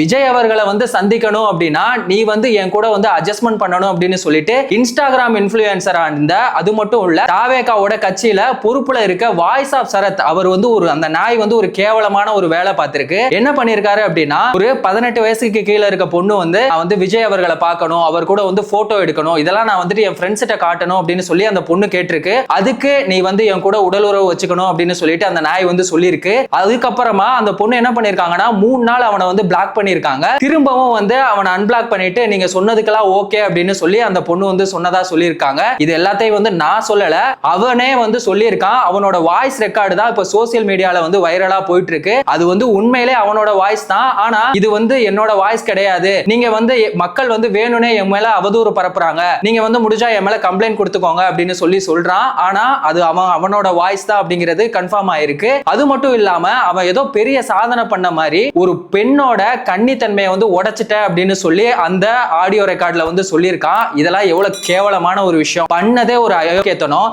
விஜய் அவர்களை வந்து சந்திக்கணும் அப்படின்னா நீ வந்து என் கூட வந்து அட்ஜஸ்ட்மெண்ட் பண்ணணும் அப்படின்னு சொல்லிட்டு இன்ஸ்டாகிராம் இன்ஃபுளுசரா இருந்த, அது மட்டும் இல்ல தாவேகாவோட கட்சியில பொறுப்புல இருக்க வாய்ஸ் ஆஃப் சரத் அவர் வந்து அந்த நாய் வந்து ஒரு கேவலமான ஒரு வேலை பார்த்திருக்கு. என்ன பண்ணிருக்காரு அப்படின்னா, ஒரு 18 வயசுக்கு கீழே இருக்க பொண்ணு வந்து விஜய் அவர்களை பார்க்கணும், அவர் கூட வந்து போட்டோ எடுக்கணும், இதெல்லாம் நான் வந்துட்டு என் ஃப்ரெண்ட்ஸ் கிட்ட காட்டணும் அப்படின்னு சொல்லி அந்த பொண்ணு கேட்டிருக்கு. அதுக்கு நீ வந்து என் கூட உடல் உறவு வச்சுக்கணும் அப்படின்னு சொல்லிட்டு அந்த நாய் வந்து சொல்லியிருக்கு. அதுக்கப்புறமா அந்த பொண்ணு என்ன பண்ணிருக்காங்கன்னா 3 நாள் அவனை வந்து பிளாக் பண்ணிருக்காங்க. திரும்பவும் வந்து அவனை அன்பிளாக் பண்ணிட்டு நீங்க சொன்னதுக்கெல்லாம் ஓகே அப்படின்னு சொல்லி அந்த பொண்ணு வந்து சொன்னதா சொல்லியிருக்காங்க. இது எல்லாத்தையும் வந்து நான் சொல்லல, அவனே வந்து சொல்லியிருக்கான். அவனோட வாய்ஸ் ரெக்கார்டு தான் இப்ப சோசியல் மீடியால வந்து வைரலா போயிட்டு இருக்கு. அது வந்து உண்மையிலே அவனோட வாய்ஸ் தான். ஆனா இது வந்து என்னோட வாய்ஸ் கிடையாது, நீங்க வந்து மக்கள் வந்து வேணும்னே என் மேல அவதூறு பரப்புறாங்க, நீங்க வந்து முடிஞ்சா என் மேல கம்ப்ளைண்ட் கொடுத்துக்கோங்க அப்படின்னு சொல்லி சொல்றான். ஆனா அது அவனோட வாய்ஸ் தான் அப்படிங்கிறது கன்ஃபார்ம் ஆயிருக்கு. அது மட்டும் இல்லாம அவன் ஏதோ பெரிய சாதனை பண்ண மாதிரி ஒரு பெண்ணோட கன்னித்தன்மையை வந்து உடைச்சிட்ட அப்படின்னு சொல்லி அந்த ஆடியோ ரெக்கார்ட்ல வந்து சொல்லியிருக்கான். இதெல்லாம் எவ்வளவு கேவலமான ஒரு விஷயம், பண்ணதே ஒரு அயோக்கியத்தனம்.